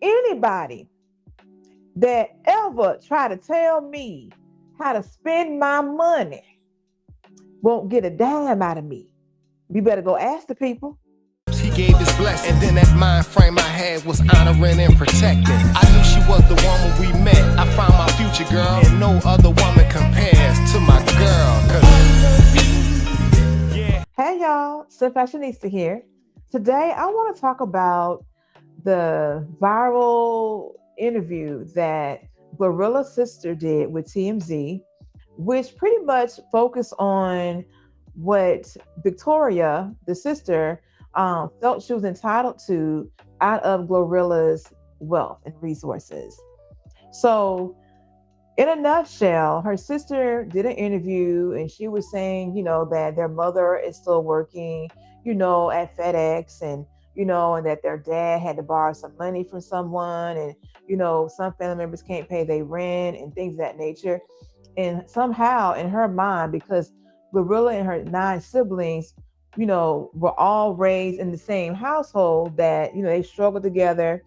Anybody that ever try to tell me how to spend my money won't get a dime out of me. You better go ask the people. He gave his blessing, and then that mind frame I had was honoring and protecting. I knew she was the one when we met. I found my future girl, and no other woman compares to my girl. Hey y'all, STEMFashionista here. Today I want to talk about the viral interview that GloRilla's sister did with TMZ, which pretty much focused on what Victoria, the sister, felt she was entitled to out of GloRilla's wealth and resources. So, in a nutshell, her sister did an interview and she was saying, that their mother is still working, at FedEx and that their dad had to borrow some money from someone and, some family members can't pay their rent and things of that nature. And somehow in her mind, because GloRilla and her 9 siblings, were all raised in the same household that, they struggled together.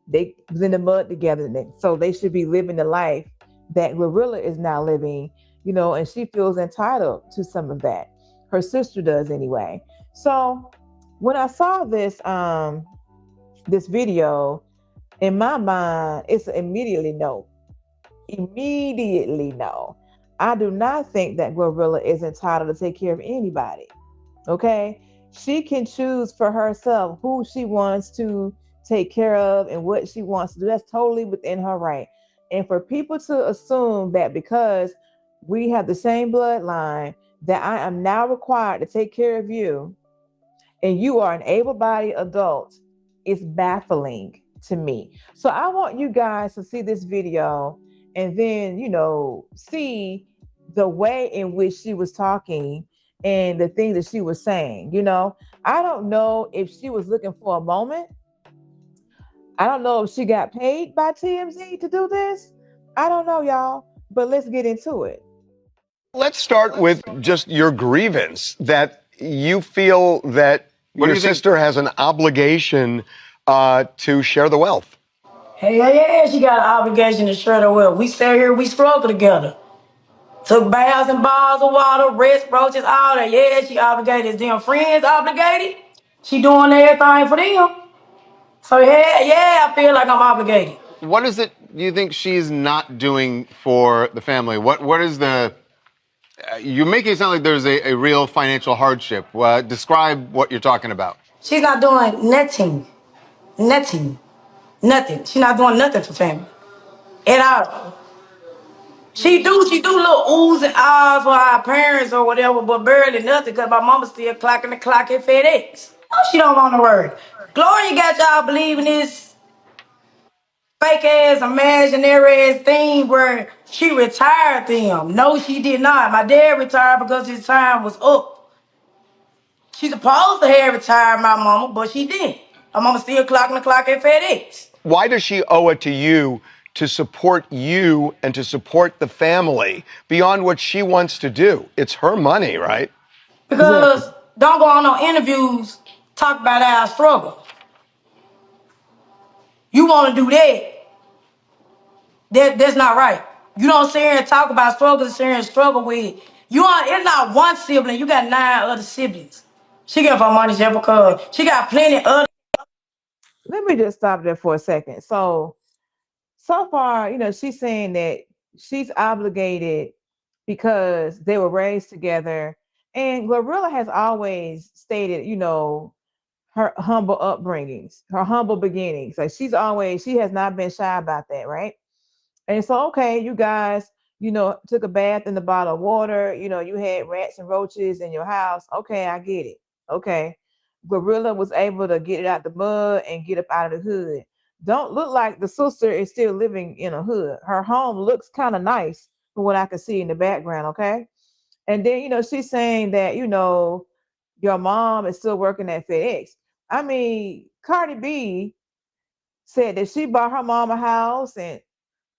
They was in the mud together. So they should be living the life that GloRilla is now living, and she feels entitled to some of that. Her sister does anyway. So when I saw this video, in my mind, it's immediately no. Immediately no. I do not think that GloRilla is entitled to take care of anybody. Okay? She can choose for herself who she wants to take care of and what she wants to do. That's totally within her right. And for people to assume that because we have the same bloodline, that I am now required to take care of you and you are an able-bodied adult is baffling to me. So I want you guys to see this video and then, see the way in which she was talking and the things that she was saying. I don't know if she was looking for a moment. I don't know if she got paid by TMZ to do this. I don't know, y'all, but let's get into it. Let's start with just your grievance that you feel that your sister has an obligation to share the wealth. Hell yeah, she got an obligation to share the wealth. We stay here, we struggle together. Took baths and bars of water, rest, roaches, all that. Yeah, she obligated. Is them friends obligated? She doing everything for them. So yeah, I feel like I'm obligated. What is it you think she's not doing for the family? What is the... you're making it sound like there's a real financial hardship. Describe what you're talking about. She's not doing nothing. Nothing. Nothing. She's not doing nothing for family. At all. She do little oohs and ahs for our parents or whatever, but barely nothing because my mama still clocking the clock at FedEx. No, she don't want to work. Gloria got y'all believing this fake ass, imaginary ass thing where she retired them. No, she did not. My dad retired because his time was up. She supposed to have retired my mama, but she didn't. My mama still clocking the clock at FedEx. Why does she owe it to you to support you and to support the family beyond what she wants to do? It's her money, right? Because don't go on no interviews, talk about our struggle. You want to do that's not right. You don't sit here and talk about struggle, sit here and struggle with. It's not one sibling, you got 9 other siblings. She get her money just because she got plenty other. Let me just stop there for a second. So far, she's saying that she's obligated because they were raised together. And GloRilla has always stated, her humble upbringings, her humble beginnings. Like she has not been shy about that, right? And so, okay, you guys, took a bath in the bottle of water, you had rats and roaches in your house. Okay, I get it. Okay. GloRilla was able to get it out the mud and get up out of the hood. Don't look like the sister is still living in a hood. Her home looks kind of nice from what I can see in the background, okay? And then, she's saying that, your mom is still working at FedEx. I mean, Cardi B said that she bought her mom a house and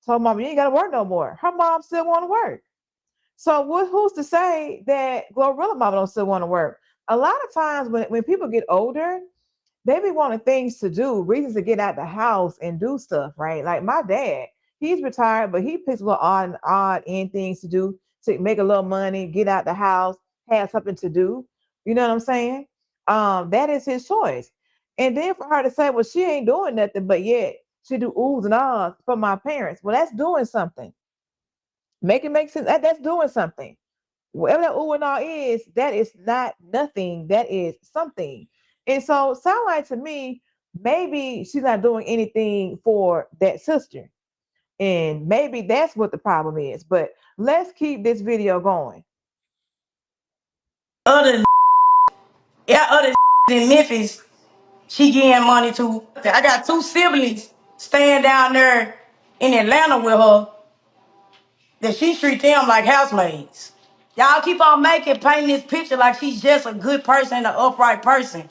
told mom, you ain't got to work no more. Her mom still want to work. So who's to say that GloRilla mama don't still want to work? A lot of times when people get older, they be wanting things to do, reasons to get out the house and do stuff, right? Like my dad, he's retired, but he picks little odd end things to do to make a little money, get out the house, have something to do. You know what I'm saying? That is his choice. And then for her to say, well, she ain't doing nothing, but yet she do oohs and ahs for my parents. Well, that's doing something. Make it make sense. That's doing something. Whatever that ooh and ah is, that is not nothing. That is something. And so, sound like to me, maybe she's not doing anything for that sister, and maybe that's what the problem is. But let's keep this video going. Other other in Memphis, she getting money too. I got two siblings staying down there in Atlanta with her that she treat them like housemaids. Y'all keep on painting this picture like she's just a good person, an upright person.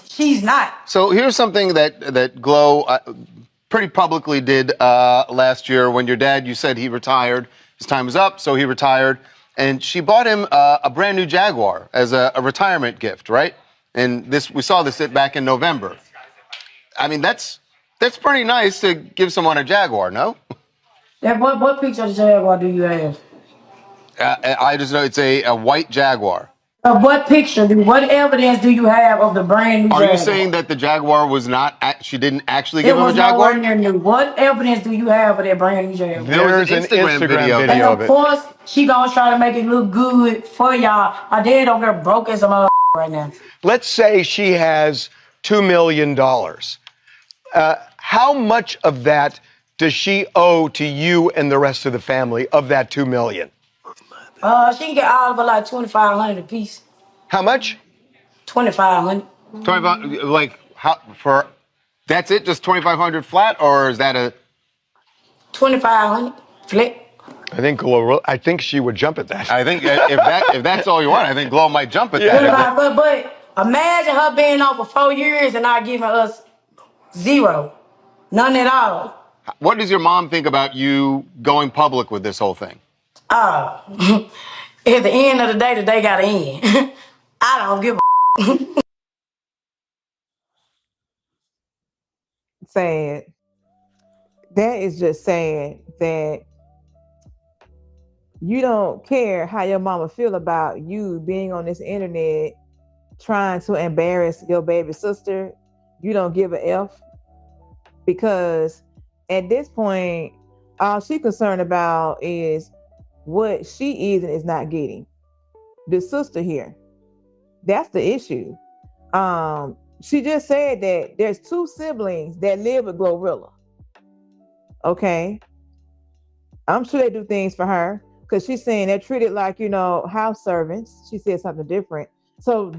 She's not. So here's something that Glo pretty publicly did last year when your dad, you said he retired. His time was up, so he retired. And she bought him a brand new Jaguar as a retirement gift, right? And we saw this back in November. I mean, that's pretty nice to give someone a Jaguar, no? Yeah, what picture of the Jaguar do you have? I just know it's a white Jaguar. What picture? What evidence do you have of the brand new Jaguar? Are you saying that the Jaguar was not, she didn't actually give It him a was Jaguar? nowhere near new. What evidence do you have of that brand new Jaguar? There's an Instagram video And of of it. course, she gonna try to make it look good for y'all. My dad over there broke as a mother right now. Let's say she has $2 million. How much of that does she owe to you and the rest of the family of that $2 million? She can get all of her like $2,500 a piece. How much? $2,500. 25, like, how, for, that's it, just 2,500 flat, or is that a... $2,500 flat. I think she would jump at that. I think if that's all you want, I think Glo might jump at that. But imagine her being on for 4 years and not giving us zero. None at all. What does your mom think about you going public with this whole thing? At the end of the day gotta end. I don't give a Sad. That is just sad that you don't care how your mama feel about you being on this internet trying to embarrass your baby sister. You don't give a F, because at this point, all she concerned about is what she is and is not getting. The sister here, that's the issue. She just said that there's two siblings that live with GloRilla. Okay, I'm sure they do things for her, because she's saying they're treated like, house servants. She said something different. So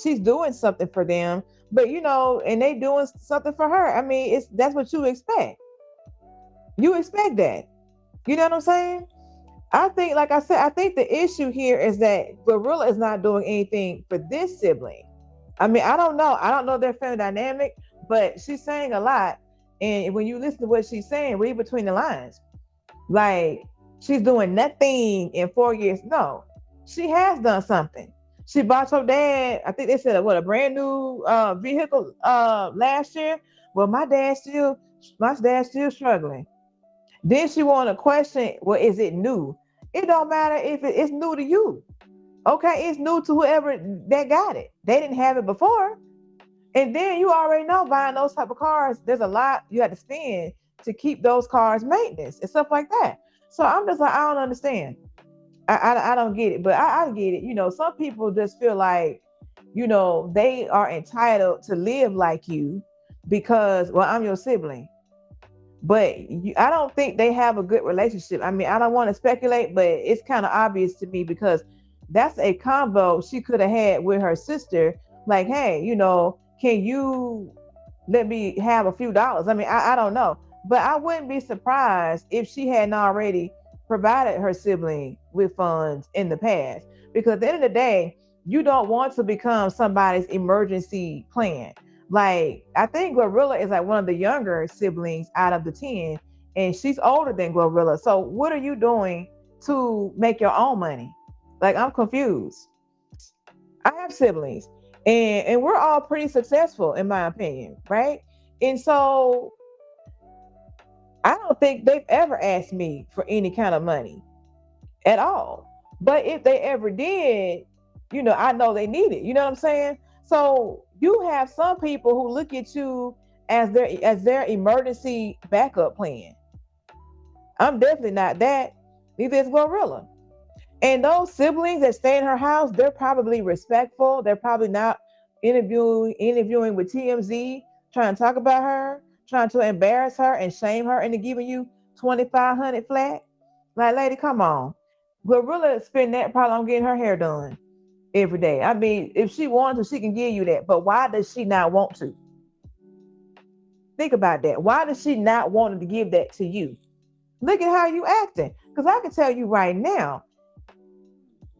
she's doing something for them, but and they doing something for her. I mean, that's what you expect. You expect that. You know what I'm saying? I think, like I said, I think the issue here is that GloRilla is not doing anything for this sibling. I mean, I don't know their family dynamic, but she's saying a lot. And when you listen to what she's saying, read between the lines. Like, she's doing nothing in 4 years. No, she has done something. She bought your dad, I think they said, a brand new vehicle last year. Well, my dad's still struggling. Then she want to question, well, is it new? It don't matter if it's new to you. Okay, it's new to whoever that got it. They didn't have it before. And then you already know, buying those type of cars, there's a lot you have to spend to keep those cars maintenance and stuff like that. So I'm just like, I don't understand. I don't get it, but I get it. Some people just feel like, they are entitled to live like you because, well, I'm your sibling. But I don't think they have a good relationship. I mean, I don't want to speculate, but it's kind of obvious to me, because that's a convo she could have had with her sister. Like, hey, can you let me have a few dollars? I mean, I don't know. But I wouldn't be surprised if she hadn't already provided her sibling with funds in the past. Because at the end of the day, you don't want to become somebody's emergency plan. Like, I think GloRilla is like one of the younger siblings out of the 10, and she's older than GloRilla. So what are you doing to make your own money? Like, I'm confused. I have siblings, And we're all pretty successful, in my opinion, right? And so I don't think they've ever asked me for any kind of money at all. But if they ever did, I know they need it. You know what I'm saying? So you have some people who look at you as their emergency backup plan. I'm definitely not that. Neither is GloRilla. And those siblings that stay in her house, they're probably respectful. They're probably not interviewing with TMZ, trying to talk about her, trying to embarrass her and shame her into giving you 2,500 flat. Like, lady, come on. GloRilla spend that probably on getting her hair done every day. I mean, if she wants to, she can give you that. But why does she not want to? Think about that. Why does she not want to give that to you? Look at how you acting. Because I can tell you right now,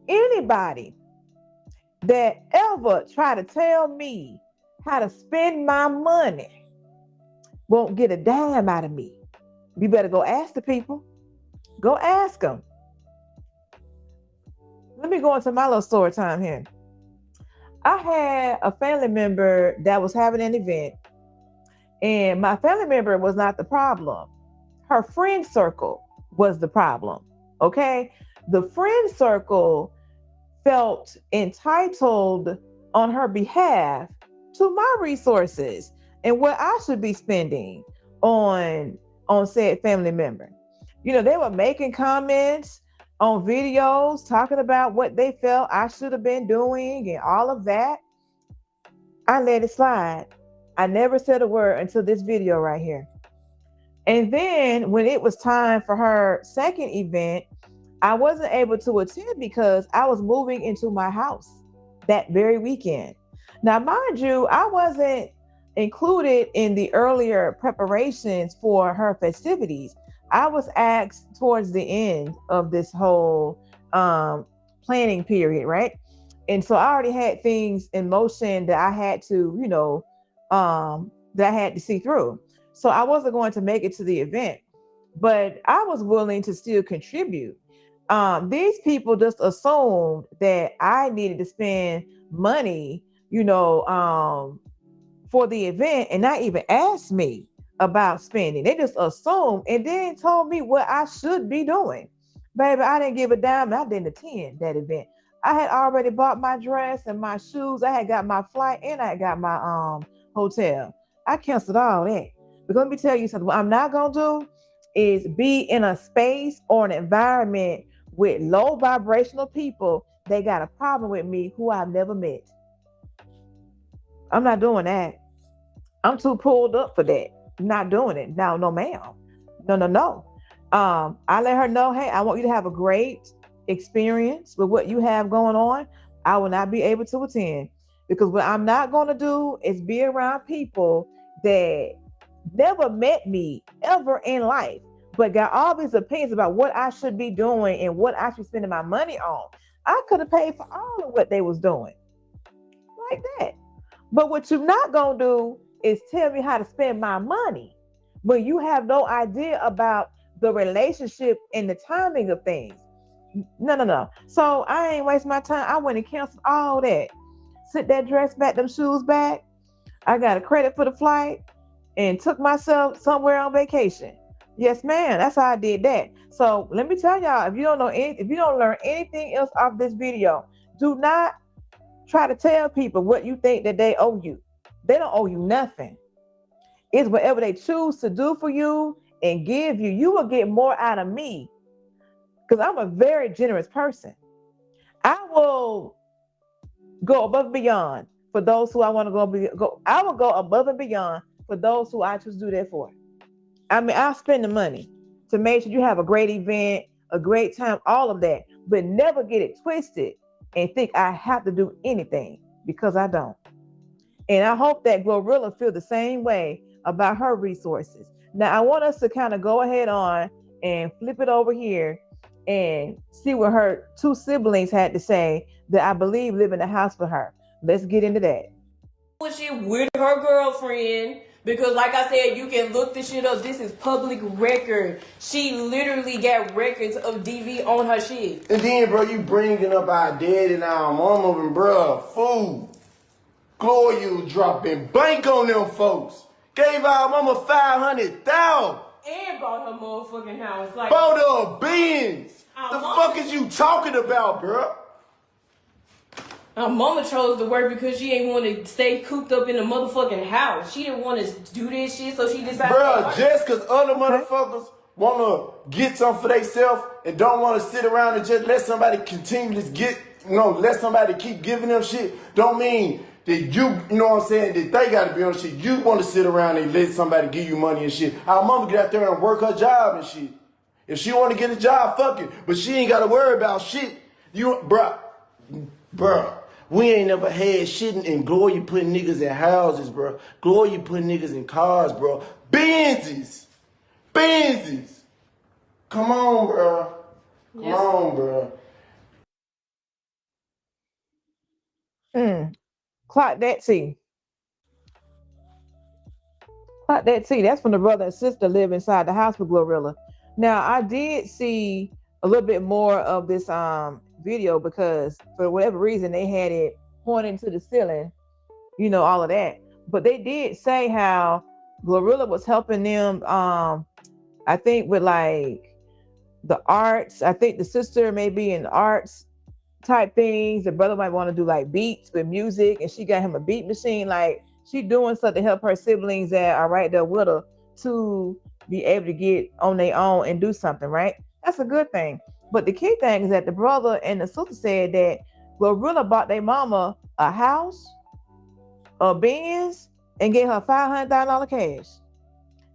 anybody that ever try to tell me how to spend my money won't get a dime out of me. You better go ask the people. Go ask them. Let me go into my little story time here. I had a family member that was having an event, and my family member was not the problem. Her friend circle was the problem. Okay? The friend circle felt entitled on her behalf to my resources and what I should be spending on said family member. They were making comments on videos talking about what they felt I should have been doing and all of that. I let it slide. I never said a word until this video right here. And then when it was time for her second event, I wasn't able to attend because I was moving into my house that very weekend. Now, mind you, I wasn't included in the earlier preparations for her festivities. I was asked towards the end of this whole planning period, right? And so I already had things in motion that I had to, that I had to see through. So I wasn't going to make it to the event, but I was willing to still contribute. These people just assumed that I needed to spend money, for the event and not even ask me about spending. They just assumed and then told me what I should be doing. Baby, I didn't give a dime. I didn't attend that event. I had already bought my dress and my shoes. I had got my flight and I had got my hotel. I canceled all that. But let me tell you something. What I'm not going to do is be in a space or an environment with low vibrational people. They got a problem with me who I've never met. I'm not doing that. I'm too pulled up for that. Not doing it. No, ma'am. No. I let her know, hey, I want you to have a great experience with what you have going on. I will not be able to attend because what I'm not going to do is be around people that never met me ever in life, but got all these opinions about what I should be doing and what I should spend my money on. I could have paid for all of what they was doing like that. But what you're not going to do is tell me how to spend my money when you have no idea about the relationship and the timing of things. No. So I ain't waste my time. I went and canceled all that. Sent that dress back, them shoes back. I got a credit for the flight and took myself somewhere on vacation. Yes, ma'am. That's how I did that. So let me tell y'all, if you don't learn anything else off this video, do not try to tell people what you think that they owe you. They don't owe you nothing. It's whatever they choose to do for you and give you. You will get more out of me because I'm a very generous person. I will go above and beyond for those who I want to go. I will go above and beyond for those who I choose to do that for. I mean, I'll spend the money to make sure you have a great event, a great time, all of that, but never get it twisted and think I have to do anything because I don't. And I hope that GloRilla feel the same way about her resources. Now, I want us to kind of go ahead on and flip it over here and see what her two siblings had to say that I believe live in the house with her. Let's get into that. Shit with her girlfriend because, like I said, you can look this shit up. This is public record. She literally got records of DV on her shit. And then, bro, you bringing up our dad and our mama and bro, fool. GloRilla's dropping bank on them folks. Gave our mama $500,000. And bought her motherfucking house. Like, bought her a Benz. The fuck is you talking about, bro? Our mama chose to work because she ain't want to stay cooped up in the motherfucking house. She didn't want to do this shit, so she decided. Bro, just because other motherfuckers want to get something for themselves and don't want to sit around and just let somebody continue to get, let somebody keep giving them shit, don't mean that you know what I'm saying, that they got to be on shit. You want to sit around and let somebody give you money and shit. Our mama get out there and work her job and shit. If she want to get a job, fuck it. But she ain't got to worry about shit. Bruh. We ain't never had shit in GloRilla putting niggas in houses, bro. GloRilla putting niggas in cars, bro. Benzes. Come on, bro. Come on, bro. Clock that T. That's when the brother and sister live inside the house with GloRilla. Now, I did see a little bit more of this video because for whatever reason they had it pointing to the ceiling, all of that. But they did say how GloRilla was helping them, I think with like the arts. I think the sister may be in arts type things. The brother might want to do like beats with music, and she got him a beat machine. Like she doing something to help her siblings that are right there with her to be able to get on their own and do something, right? That's a good thing. But the key thing is that the brother and the sister said that GloRilla bought their mama a house, a Benz, and gave her $500,000 cash.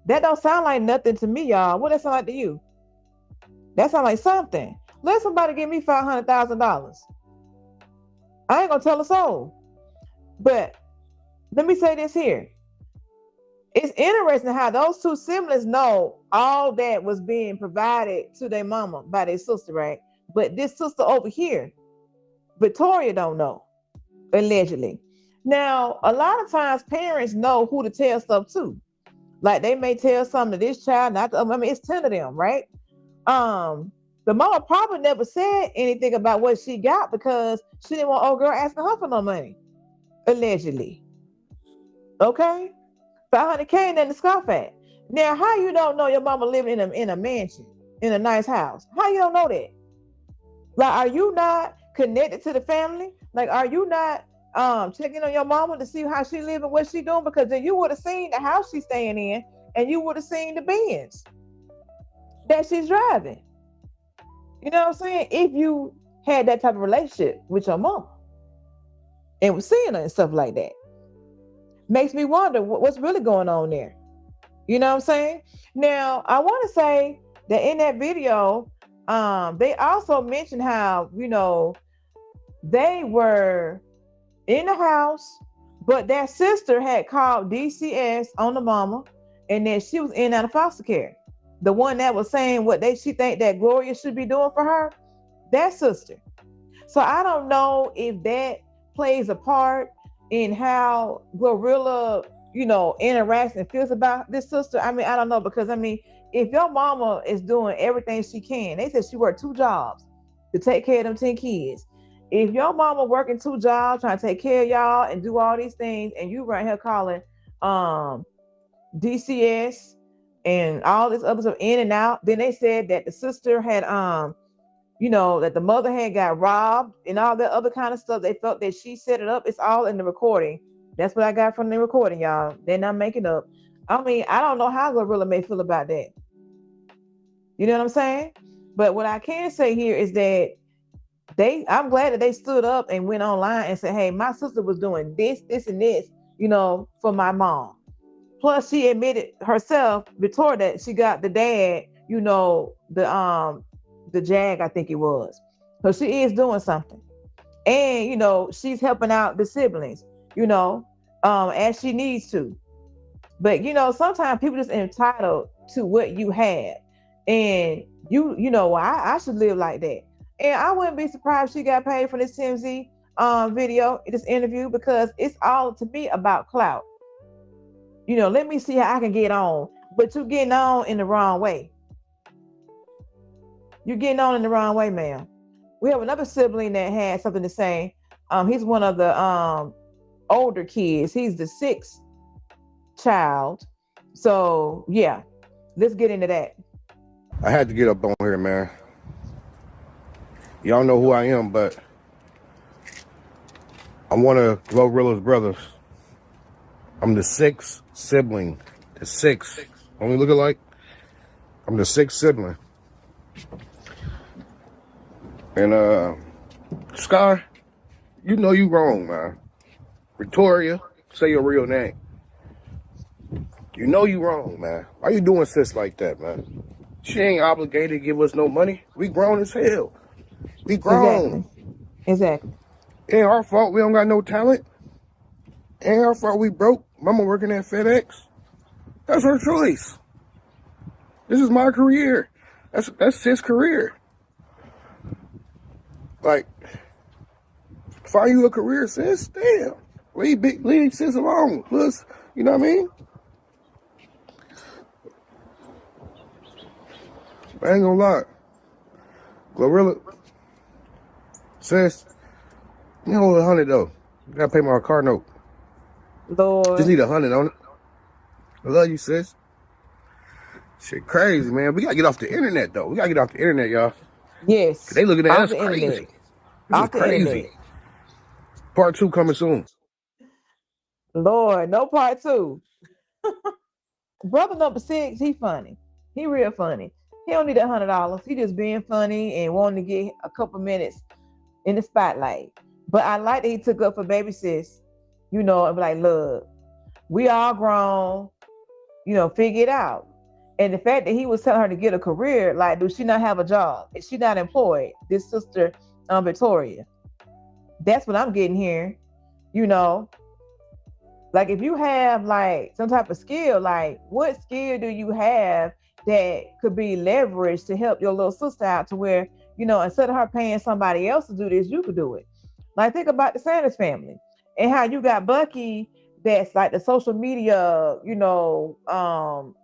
That don't sound like nothing to me, y'all. What that sound like to you? That sound like something. Let somebody give me $500,000. I ain't gonna tell a soul. But let me say this here. It's interesting how those two siblings know all that was being provided to their mama by their sister, right? But this sister over here, Victoria, don't know, allegedly. Now, a lot of times parents know who to tell stuff to. Like they may tell something to this child, not to, I mean, it's 10 of them, right? The mama probably never said anything about what she got because she didn't want old girl asking her for no money, allegedly. Okay? $500K ain't nothing to scoff at. Now, how you don't know your mama living in a mansion, in a nice house? How you don't know that? Like, are you not connected to the family? Like, are you not checking on your mama to see how she living, what she doing? Because then you would have seen the house she's staying in, and you would have seen the Benz that she's driving. You know what I'm saying? If you had that type of relationship with your mama and was seeing her and stuff like that. Makes me wonder what's really going on there. You know what I'm saying? Now, I want to say that in that video, they also mentioned how, they were in the house, but that sister had called DCS on the mama, and then she was in and out of foster care. The one that was saying what she think that GloRilla should be doing for her, that sister. So I don't know if that plays a part in how GloRilla, interacts and feels about this sister. I mean, I don't know, because if your mama is doing everything she can, they said she worked 2 jobs to take care of them 10 kids. If your mama working 2 jobs, trying to take care of y'all and do all these things, and you right here calling DCS and all this other stuff in and out, then they said that the sister had that the mother had got robbed and all that other kind of stuff. They felt that she set it up. It's all in the recording. That's what I got from the recording, y'all. They're not making up. I mean, I don't know how GloRilla may feel about that. You know what I'm saying? But what I can say here is that I'm glad that they stood up and went online and said, hey, my sister was doing this, and this, for my mom. Plus, she admitted herself, Victoria, that she got the dad, the Jag, I think it was. So she is doing something. And, she's helping out the siblings, as she needs to. But, sometimes people just entitled to what you have. And I should live like that. And I wouldn't be surprised if she got paid for this TMZ video, this interview, because it's all, to me, about clout. Let me see how I can get on. But you're getting on in the wrong way. You're getting on in the wrong way, ma'am. We have another sibling that had something to say. He's one of the older kids. He's the sixth child. So yeah, let's get into that. I had to get up on here, man. Y'all know who I am, but I'm one of GloRilla's brothers. I'm the sixth sibling. The sixth. Only look alike. I'm the sixth sibling. And Sky, you know you wrong, man. Victoria, say your real name. You know you wrong, man. Why you doing sis like that, man? She ain't obligated to give us no money. We grown as hell. We grown. Exactly. Ain't our fault we don't got no talent. Ain't our fault we broke. Mama working at FedEx. That's her choice. This is my career. That's his career. Like, find you a career, sis. Damn. Leave sis alone. Plus, you know what I mean? I ain't gonna lie. GloRilla, sis, you hold $100 though. You gotta pay my car note. Lord. Just need $100 on it. I love you, sis. Shit crazy, man. We gotta get off the internet though. We gotta get off the internet, y'all. Yes. They looking at us the crazy. Internet. This Off is the crazy. internet. Part 2 coming soon. Lord, no part 2. Brother number 6, he funny. He real funny. He don't need $100. He just being funny and wanting to get a couple minutes in the spotlight. But I like that he took up for baby sis, you know, and be like, look, we all grown, you know, figure it out. And the fact that he was telling her to get a career, like, does she not have a job? Is she not employed? This sister, Victoria. That's what I'm getting here, you know. Like, if you have like some type of skill, like what skill do you have that could be leveraged to help your little sister out to where, you know, instead of her paying somebody else to do this, you could do it. Like, think about the Sanders family and how you got Bucky that's like the social media, you know,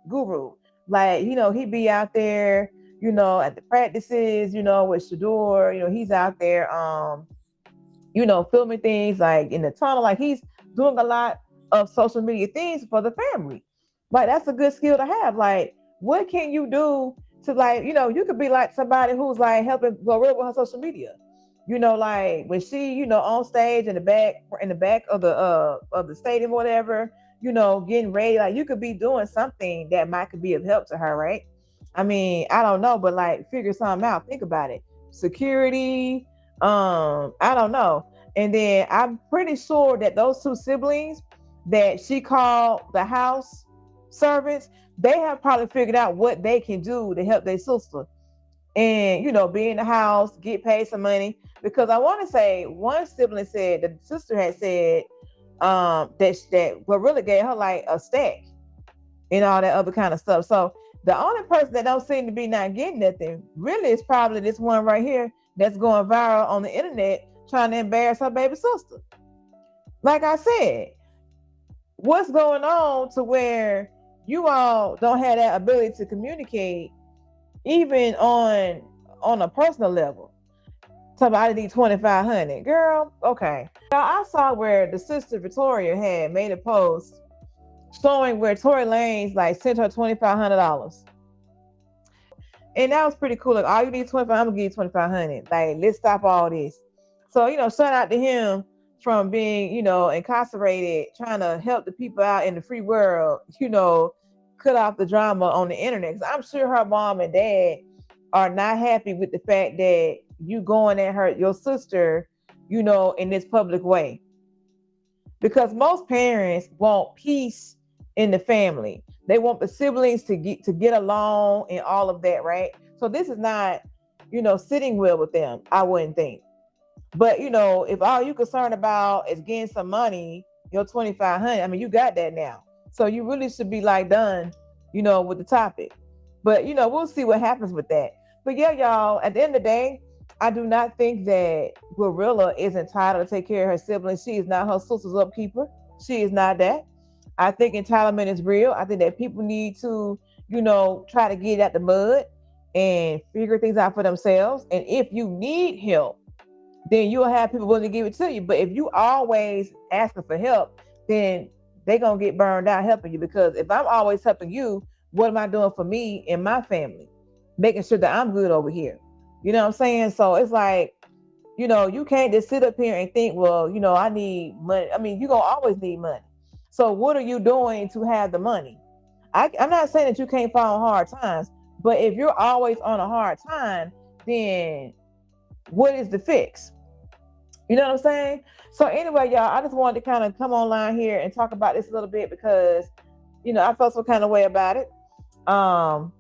guru. Like, you know, he'd be out there, you know, at the practices, you know, with Shador, you know, he's out there, you know, filming things like in the tunnel. Like, he's doing a lot of social media things for the family. Like, that's a good skill to have. Like, what can you do to, like, you know, you could be like somebody who's like helping GloRilla with her social media. You know, like when she, you know, on stage in the back of the stadium or whatever, you know, getting ready. Like, you could be doing something that might could be of help to her, right? I mean, I don't know, but like figure something out. Think about it. Security, I don't know. And then I'm pretty sure that those two siblings that she called the house servants, they have probably figured out what they can do to help their sister. And, you know, be in the house, get paid some money. Because I want to say one sibling said, the sister had said that GloRilla gave her like a stack and all that other kind of stuff. So the only person that don't seem to be not getting nothing really is probably this one right here that's going viral on the internet trying to embarrass her baby sister. Like I said, what's going on to where you all don't have that ability to communicate even on a personal level? Talk about I need $2,500, girl. Okay. Now I saw where the sister Victoria had made a post showing where Tory Lanez like sent her $2,500, and that was pretty cool. Like, all you need $2,500, I'm gonna give you $2,500. Like, let's stop all this. So, you know, shout out to him from being, you know, incarcerated, trying to help the people out in the free world. You know, cut off the drama on the internet. Because I'm sure her mom and dad are not happy with the fact that you going at your sister, you know, in this public way. Because most parents want peace in the family. They want the siblings to get along and all of that, right? So this is not, you know, sitting well with them, I wouldn't think. But, you know, if all you're concerned about is getting some money, your $2,500, I mean, you got that now. So you really should be like done, you know, with the topic. But, you know, we'll see what happens with that. But yeah, y'all, at the end of the day, I do not think that GloRilla is entitled to take care of her siblings. She is not her sister's upkeeper. She is not that. I think entitlement is real. I think that people need to, you know, try to get out the mud and figure things out for themselves. And if you need help, then you'll have people willing to give it to you. But if you always asking for help, then they're gonna get burned out helping you. Because if I'm always helping you, what am I doing for me and my family? Making sure that I'm good over here. You know what I'm saying? So it's like, you can't just sit up here and think, well, I need money. I mean, you're gonna always need money. So what are you doing to have the money? I'm not saying that you can't fall on hard times, but if you're always on a hard time, then what is the fix? You know what I'm saying? So anyway, y'all, I just wanted to kind of come online here and talk about this a little bit because, I felt some kind of way about it. One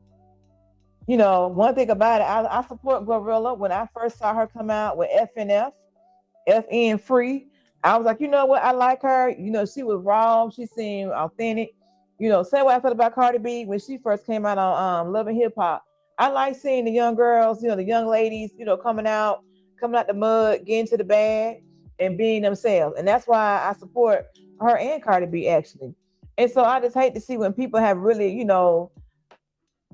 thing about it, I support GloRilla. When I first saw her come out with FNF, FN free, I was like, you know what? I like her. She was raw. She seemed authentic. Same way I felt about Cardi B when she first came out on Love and Hip Hop. I like seeing the young girls, the young ladies, coming out the mud, getting to the bag, and being themselves. And that's why I support her and Cardi B actually. And so I just hate to see when people have really,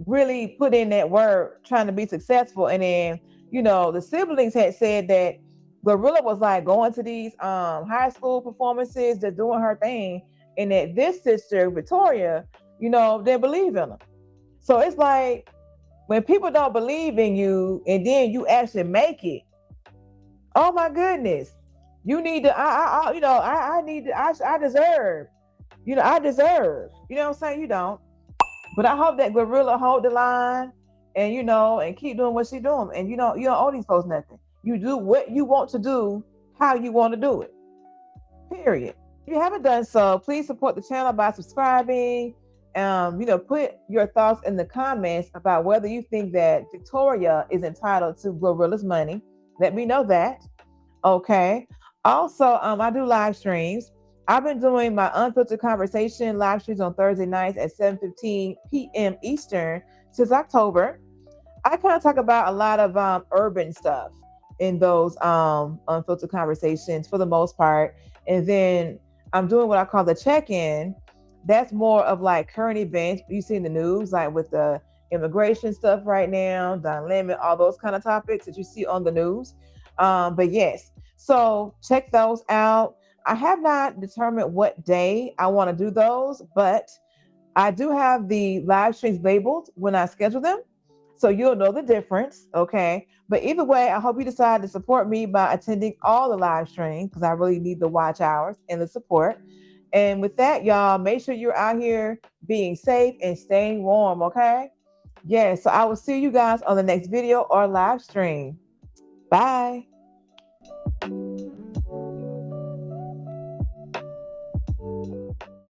really put in that work trying to be successful. And then, the siblings had said that GloRilla was like going to these high school performances, just doing her thing, and that this sister, Victoria, didn't believe in her. So it's like when people don't believe in you and then you actually make it, oh my goodness, you need to, I deserve, I deserve, you know what I'm saying? You don't. But I hope that GloRilla hold the line and, and keep doing what she's doing. And you don't owe these folks nothing. You do what you want to do, how you want to do it. Period. If you haven't done so, please support the channel by subscribing. Put your thoughts in the comments about whether you think that Victoria is entitled to GloRilla's money. Let me know that. Okay. Also, I do live streams. I've been doing my Unfiltered Conversation live streams on Thursday nights at 7:15 p.m. Eastern since October. I kind of talk about a lot of urban stuff in those Unfiltered Conversations for the most part. And then I'm doing what I call the check-in. That's more of like current events you see in the news, like with the immigration stuff right now, the limit, all those kind of topics that you see on the news. But yes, so check those out. I have not determined what day I want to do those, but I do have the live streams labeled when I schedule them. So you'll know the difference, okay? But either way, I hope you decide to support me by attending all the live streams because I really need the watch hours and the support. And with that, y'all, make sure you're out here being safe and staying warm, okay? Yeah, so I will see you guys on the next video or live stream. Bye.